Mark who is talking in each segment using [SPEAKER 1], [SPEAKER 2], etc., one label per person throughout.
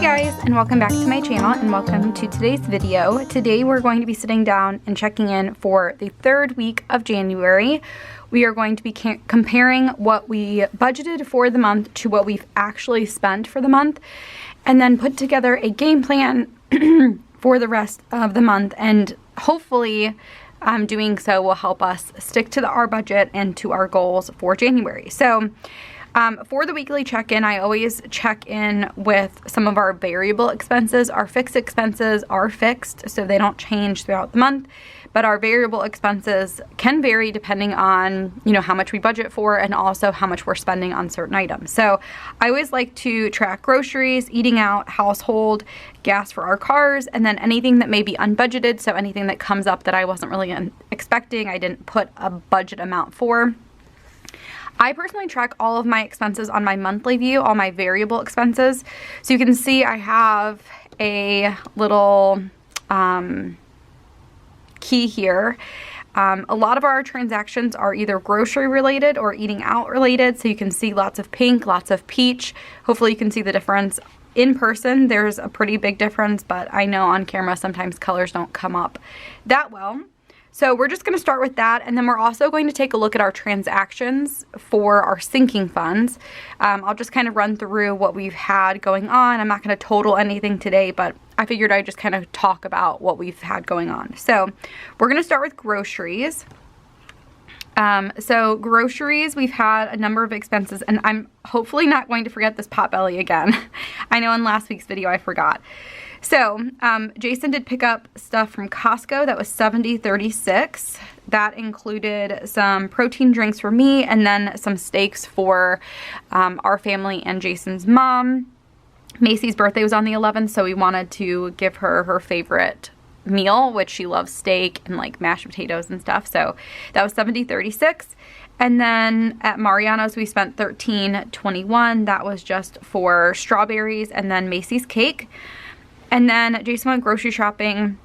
[SPEAKER 1] guys, and welcome back to my channel, and welcome to today's video. Today we're going to be sitting down and checking in for the third week of January. We are going to be comparing what we budgeted for the month to what we've actually spent for the month, and then put together a game plan for the rest of the month, and hopefully doing so will help us stick to our budget and to our goals for January. So for the weekly check-in, I always check in with some of our variable expenses. Our fixed expenses are fixed, so they don't change throughout the month, but our variable expenses can vary depending on, how much we budget for and also how much we're spending on certain items. So I always like to track groceries, eating out, household, gas for our cars, and then anything that may be unbudgeted, so anything that comes up that I wasn't really expecting, I didn't put a budget amount for. I personally track all of my expenses on my monthly view, all my variable expenses. So you can see I have a little key here. A lot of our transactions are either grocery related or eating out related. So you can see lots of pink, lots of peach. Hopefully you can see the difference. In person, there's a pretty big difference, but I know on camera sometimes colors don't come up that well. So we're just going to start with that, and then we're also going to take a look at our transactions for our sinking funds. I'll just kind of run through what we've had going on. I'm not going to total anything today, but I figured I'd just kind of talk about what we've had going on. So we're going to start with groceries. So groceries, we've had a number of expenses, and I'm hopefully not going to forget this Potbelly again. I know in last week's video I forgot. So, Jason did pick up stuff from Costco that was $70.36. That included some protein drinks for me and then some steaks for our family and Jason's mom. Macy's birthday was on the 11th, so we wanted to give her her favorite meal, which she loves steak and like mashed potatoes and stuff. So that was $70.36. And then at Mariano's we spent $13.21. That was just for strawberries and then Macy's cake. And then Jason went grocery shopping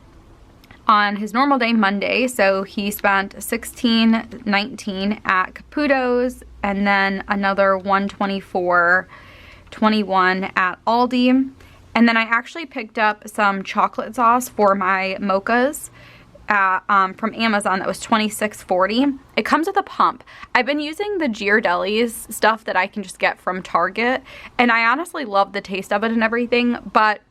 [SPEAKER 1] on his normal day, Monday. So he spent $16.19 at Caputo's and then another $124.21 at Aldi. And then I actually picked up some chocolate sauce for my mochas from Amazon. That was $26.40. It comes with a pump. I've been using the Ghirardelli's stuff that I can just get from Target, and I honestly love the taste of it and everything, but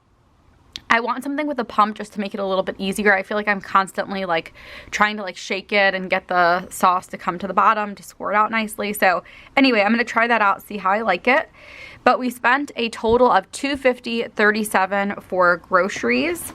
[SPEAKER 1] I want something with a pump just to make it a little bit easier. I feel like I'm constantly like trying to like shake it and get the sauce to come to the bottom to squirt out nicely. So anyway, I'm going to try that out, see how I like it. But we spent a total of $250.37 for groceries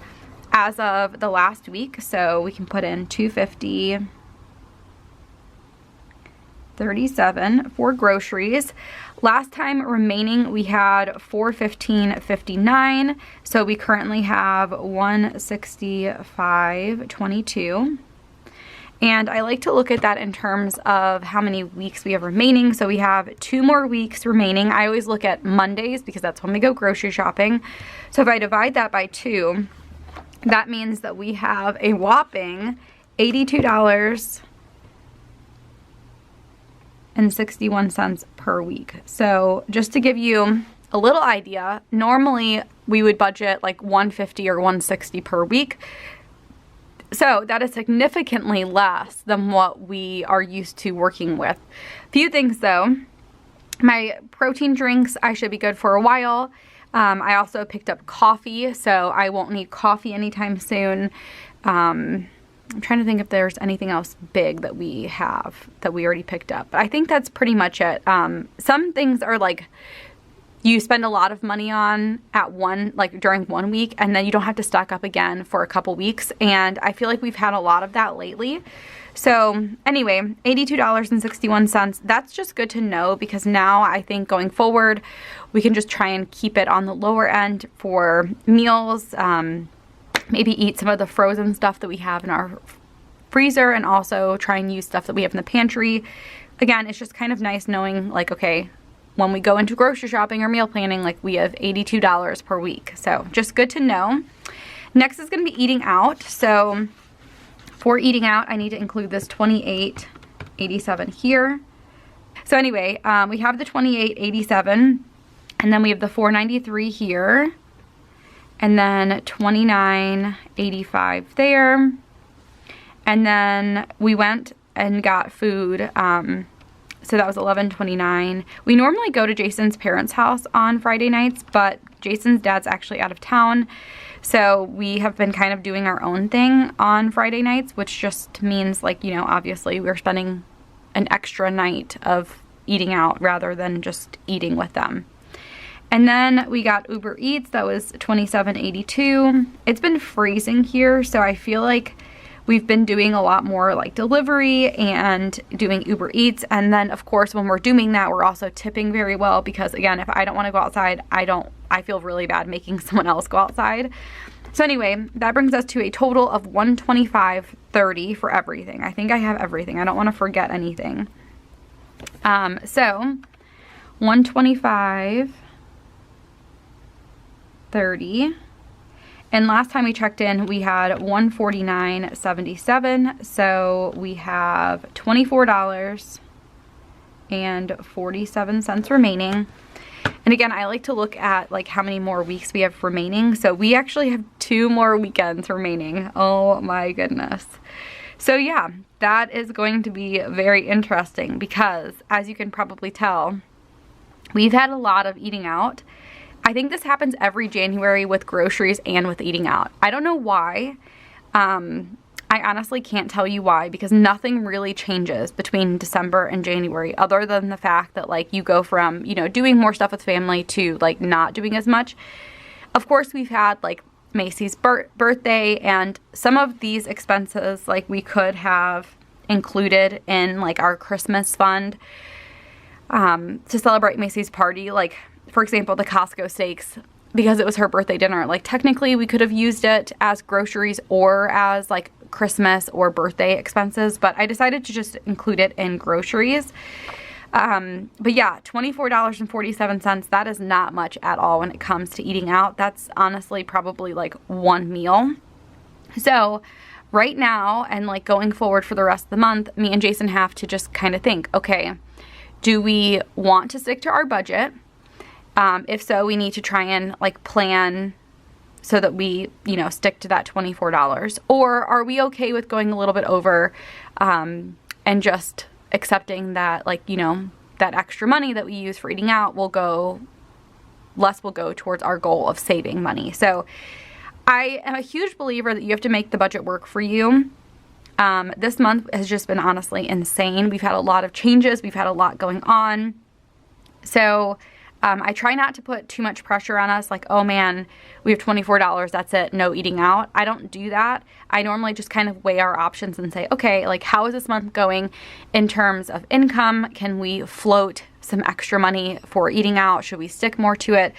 [SPEAKER 1] as of the last week. So we can put in $250.37 for groceries. Last time remaining we had $415.59, so we currently have $165.22. And I like to look at that in terms of how many weeks we have remaining. So we have 2 more weeks remaining. I always look at Mondays because that's when we go grocery shopping. So if I divide that by 2, that means that we have a whopping $82.61 per week. So just to give you a little idea, normally we would budget like $150 or $160 per week. So that is significantly less than what we are used to working with. Few things though. My protein drinks, I should be good for a while. I also picked up coffee, so I won't need coffee anytime soon. I'm trying to think if there's anything else big that we have that we already picked up. But I think that's pretty much it. Some things are like you spend a lot of money on during 1 week, and then you don't have to stock up again for a couple weeks. And I feel like we've had a lot of that lately. So anyway, $82.61. That's just good to know, because now I think going forward, we can just try and keep it on the lower end for meals. Maybe eat some of the frozen stuff that we have in our freezer, and also try and use stuff that we have in the pantry. Again, it's just kind of nice knowing, like, okay, when we go into grocery shopping or meal planning, like, we have $82 per week. So just good to know. Next is going to be eating out. So for eating out, I need to include this $28.87 here. So anyway, we have the $28.87, and then we have the $4.93 here. and then $29.85 there. And then we went and got food, so that was $11.29. We normally go to Jason's parents' house on Friday nights, but Jason's dad's actually out of town, so we have been kind of doing our own thing on Friday nights, which just means, like, you know, obviously we're spending an extra night of eating out rather than just eating with them. And then we got Ubereats. That was $27.82. It's been freezing here, so I feel like we've been doing a lot more like delivery and doing Ubereats. And then of course when we're doing that, we're also tipping very well, because again, if I don't want to go outside, I feel really bad making someone else go outside. So anyway, that brings us to a total of $125.30 for everything. I think I have everything. I don't want to forget anything. So $125.30. And last time we checked in, we had $149.77. So we have $24.47 remaining. And again, I like to look at like how many more weeks we have remaining. So we actually have 2 more weekends remaining. Oh my goodness. So yeah, that is going to be very interesting, because as you can probably tell, we've had a lot of eating out. I think this happens every January with groceries and with eating out. I don't know why. I honestly can't tell you why, because nothing really changes between December and January, other than the fact that like you go from, you know, doing more stuff with family to like not doing as much. Of course, we've had like Macy's birthday, and some of these expenses like we could have included in like our Christmas fund to celebrate Macy's party. Like, for example, the Costco steaks, because it was her birthday dinner, like technically we could have used it as groceries or as like Christmas or birthday expenses, but I decided to just include it in groceries. But yeah, $24.47, that is not much at all when it comes to eating out. That's honestly probably like one meal. So right now, and like going forward for the rest of the month, me and Jason have to just kind of think, okay, do we want to stick to our budget? If so, we need to try and like plan so that we, you know, stick to that $24. Or are we okay with going a little bit over and just accepting that, like, you know, that extra money that we use for eating out will go towards our goal of saving money. So I am a huge believer that you have to make the budget work for you. This month has just been honestly insane. We've had a lot of changes. We've had a lot going on. So I try not to put too much pressure on us, like, oh man, we have $24, that's it, no eating out. I don't do that. I normally just kind of weigh our options and say, okay, like, how is this month going in terms of income? Can we float some extra money for eating out? Should we stick more to it?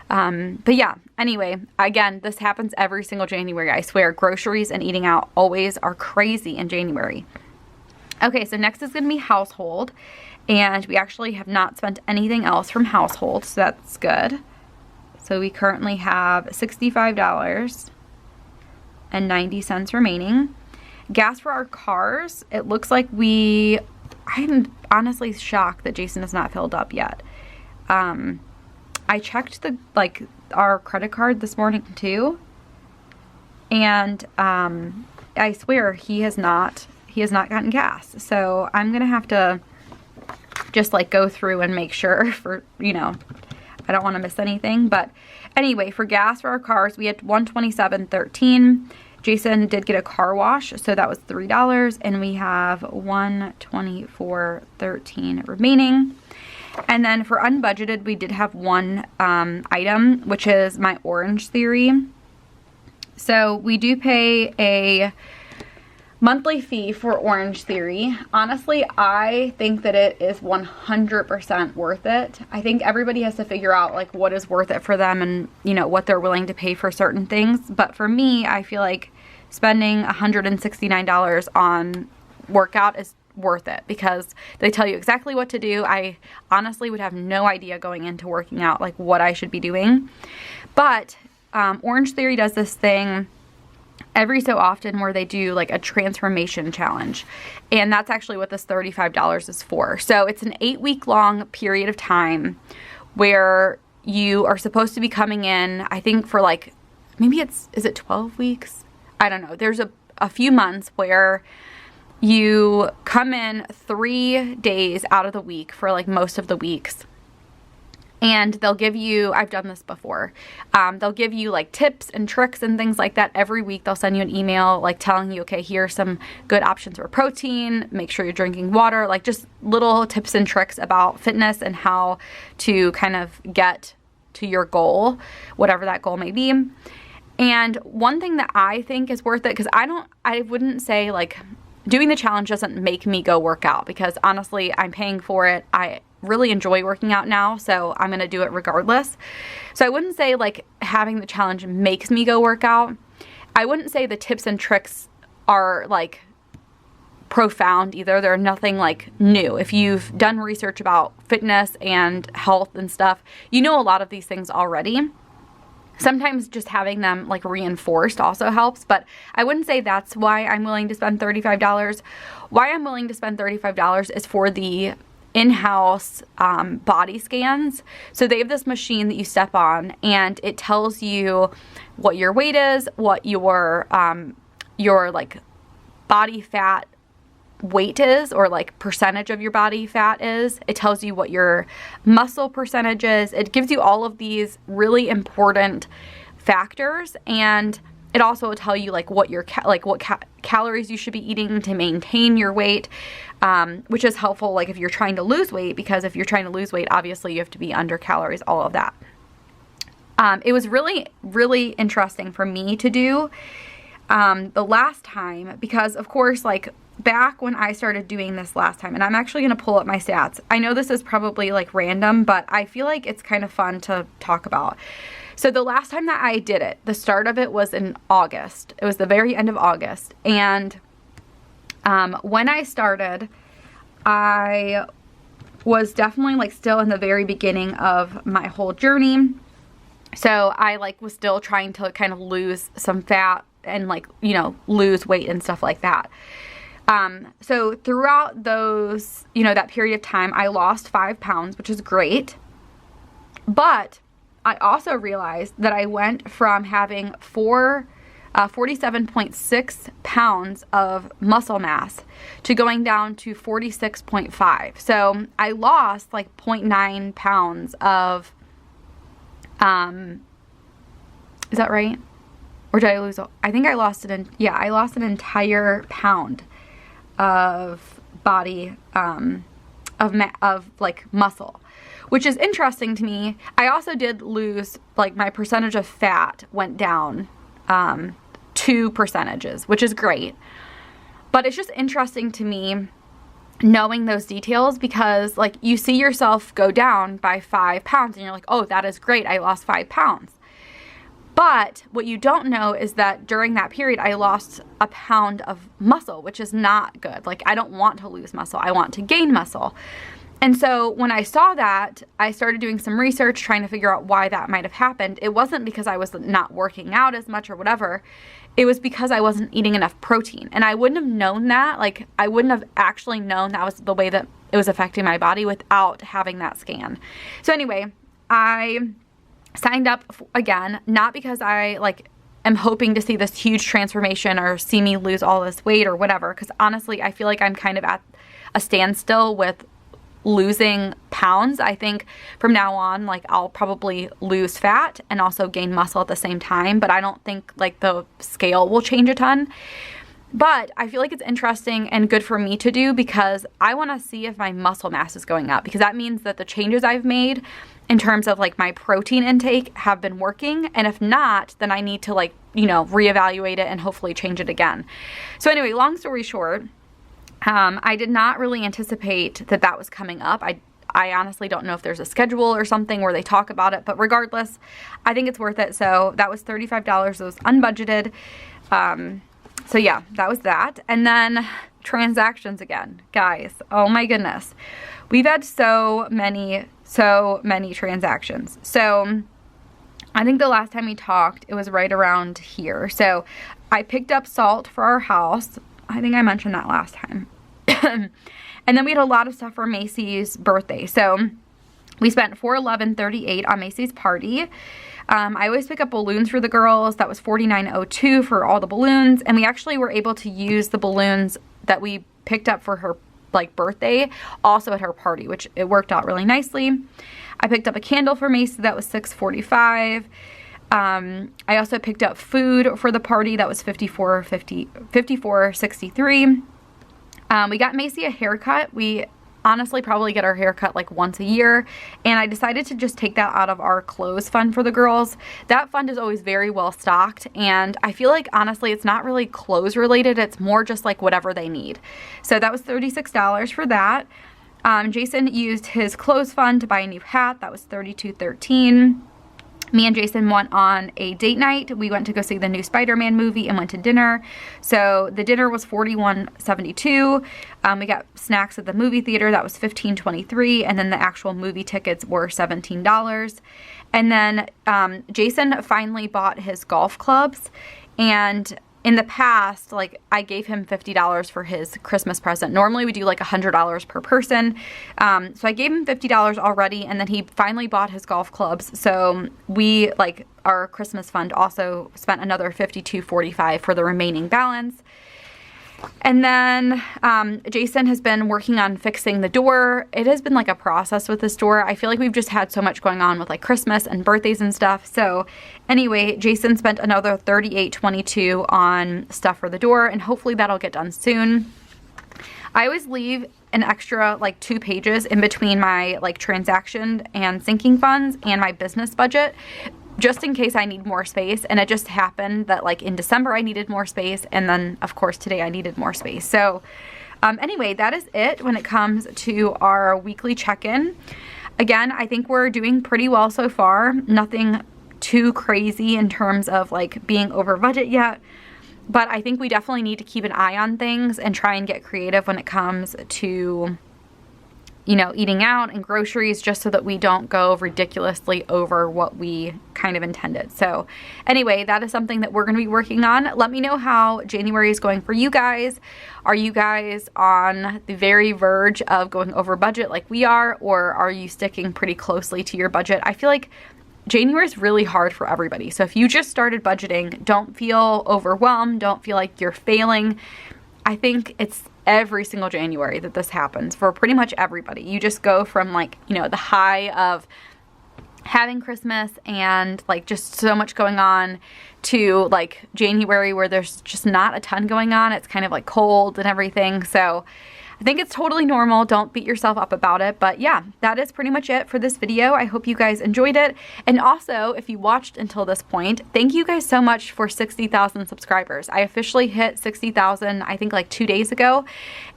[SPEAKER 1] But yeah, anyway, again, this happens every single January. I swear, groceries and eating out always are crazy in January. Okay, so next is going to be household. And we actually have not spent anything else from household, so that's good. So we currently have $65.90 remaining. Gas for our cars, it looks like I'm honestly shocked that Jason is not filled up yet. I checked our credit card this morning too, and I swear he has not gotten gas. So I'm gonna have to just like go through and make sure for, you know, I don't want to miss anything. But anyway, for gas for our cars, we had $127.13. Jason did get a car wash, so that was $3, and we have $124.13 remaining. And then for unbudgeted, we did have one item, which is my Orange Theory. So we do pay a monthly fee for Orange Theory. Honestly, I think that it is 100% worth it. I think everybody has to figure out like what is worth it for them and, you know, what they're willing to pay for certain things. But for me, I feel like spending $169 on workout is worth it because they tell you exactly what to do. I honestly would have no idea going into working out like what I should be doing. But Orange Theory does this thing every so often where they do like a transformation challenge, and that's actually what this $35 is for. So it's an 8-week long period of time where you are supposed to be coming in, I think for like maybe is it 12 weeks? I don't know. There's a few months where you come in 3 days out of the week for like most of the weeks. And they'll give you, I've done this before, they'll give you like tips and tricks and things like that every week. They'll send you an email like telling you, okay, here's some good options for protein, make sure you're drinking water, like just little tips and tricks about fitness and how to kind of get to your goal, whatever that goal may be. And one thing that I think is worth it, because I wouldn't say like doing the challenge doesn't make me go work out, because honestly, I'm paying for it. I really enjoy working out now, so I'm going to do it regardless. So I wouldn't say like having the challenge makes me go work out. I wouldn't say the tips and tricks are like profound either. They're nothing like new. If you've done research about fitness and health and stuff, you know a lot of these things already. Sometimes just having them like reinforced also helps, but I wouldn't say that's why I'm willing to spend $35. Why I'm willing to spend $35 is for the in-house body scans. So they have this machine that you step on, and it tells you what your weight is, what your like body fat weight is, or like percentage of your body fat is. It tells you what your muscle percentage is. It gives you all of these really important factors, and it also will tell you like what your calories you should be eating to maintain your weight, which is helpful like if you're trying to lose weight, because if you're trying to lose weight, obviously you have to be under calories, all of that. It was really, really interesting for me to do the last time, because of course, like back when I started doing this last time, and I'm actually going to pull up my stats. I know this is probably like random, but I feel like it's kind of fun to talk about. So the last time that I did it, the start of it was in August. It was the very end of August. And when I started, I was definitely like still in the very beginning of my whole journey. So I like was still trying to kind of lose some fat and like, you know, lose weight and stuff like that. So throughout those, you know, that period of time, I lost 5 pounds, which is great. But I also realized that I went from having 47.6 pounds of muscle mass to going down to 46.5. So I lost like 0.9 pounds of, is that right? Or did I lose? I think I lost it in, yeah, I lost an entire pound of body, of like muscle, which is interesting to me. I also did lose, like my percentage of fat went down 2 percentages, which is great. But it's just interesting to me knowing those details, because like you see yourself go down by 5 pounds and you're like, oh, that is great, I lost 5 pounds. But what you don't know is that during that period, I lost a pound of muscle, which is not good. Like, I don't want to lose muscle. I want to gain muscle. And so when I saw that, I started doing some research trying to figure out why that might have happened. It wasn't because I was not working out as much or whatever. It was because I wasn't eating enough protein. And I wouldn't have known that. Like, I wouldn't have actually known that was the way that it was affecting my body without having that scan. So anyway, I signed up again, not because I like am hoping to see this huge transformation or see me lose all this weight or whatever, because honestly I feel like I'm kind of at a standstill with losing pounds. I think from now on, like I'll probably lose fat and also gain muscle at the same time, but I don't think like the scale will change a ton. But I feel like it's interesting and good for me to do, because I want to see if my muscle mass is going up, because that means that the changes I've made in terms of like my protein intake have been working. And if not, then I need to like, you know, reevaluate it and hopefully change it again. So anyway, long story short, I did not really anticipate that that was coming up. I honestly don't know if there's a schedule or something where they talk about it, but regardless, I think it's worth it. So that was $35. It was unbudgeted. So yeah, that was that. And then transactions again, guys. Oh my goodness. We've had so many transactions. So I think the last time we talked, it was right around here. So I picked up salt for our house. I think I mentioned that last time. And then we had a lot of stuff for Macy's birthday. So we spent $411.38 on Macy's party. I always pick up balloons for the girls. That was $49.02 for all the balloons. And we actually were able to use the balloons that we picked up for her like birthday also at her party, which it worked out really nicely. I picked up a candle for Macy. That was $6.45. I also picked up food for the party. That was $54.63. We got Macy a haircut. We honestly probably get our haircut like once a year, and I decided to just take that out of our clothes fund for the girls. That fund is always very well stocked, and I feel like honestly it's not really clothes related, it's more just like whatever they need. So that was $36 for that. Jason used his clothes fund to buy a new hat. That was $32.13. Me and Jason went on a date night. We went to go see the new Spider-Man movie and went to dinner. So the dinner was $41.72. We got snacks at the movie theater. That was $15.23. And then the actual movie tickets were $17. And then Jason finally bought his golf clubs. And in the past, like, I gave him $50 for his Christmas present. Normally we do like $100 per person. So I gave him $50 already, and then he finally bought his golf clubs. So we, like, our Christmas fund also spent another $52.45 for the remaining balance. And then Jason has been working on fixing the door. It has been like a process with this door. I feel like we've just had so much going on with like Christmas and birthdays and stuff. So anyway, Jason spent another $38.22 on stuff for the door, and hopefully that'll get done soon. I always leave an extra like 2 pages in between my like transaction and sinking funds and my business budget, just in case I need more space. And it just happened that like in December I needed more space, and then of course today I needed more space. So anyway, that is it when it comes to our weekly check-in. Again, I think we're doing pretty well so far. Nothing too crazy in terms of like being over budget yet, but I think we definitely need to keep an eye on things and try and get creative when it comes to, you know, eating out and groceries, just so that we don't go ridiculously over what we kind of intended. So anyway, that is something that we're going to be working on. Let me know how January is going for you guys. Are you guys on the very verge of going over budget like we are, or are you sticking pretty closely to your budget? I feel like January is really hard for everybody. So if you just started budgeting, don't feel overwhelmed. Don't feel like you're failing. I think it's every single January that this happens for pretty much everybody. You just go from like, you know, the high of having Christmas and like just so much going on to like January where there's just not a ton going on. It's kind of like cold and everything. So I think it's totally normal. Don't beat yourself up about it. But yeah, that is pretty much it for this video. I hope you guys enjoyed it. And also, if you watched until this point, thank you guys so much for 60,000 subscribers. I officially hit 60,000, I think like 2 days ago.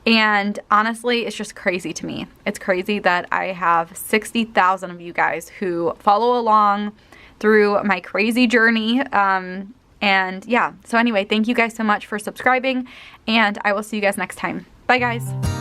[SPEAKER 1] And honestly, it's just crazy to me. It's crazy that I have 60,000 of you guys who follow along through my crazy journey. And yeah, so anyway, thank you guys so much for subscribing, and I will see you guys next time. Bye guys.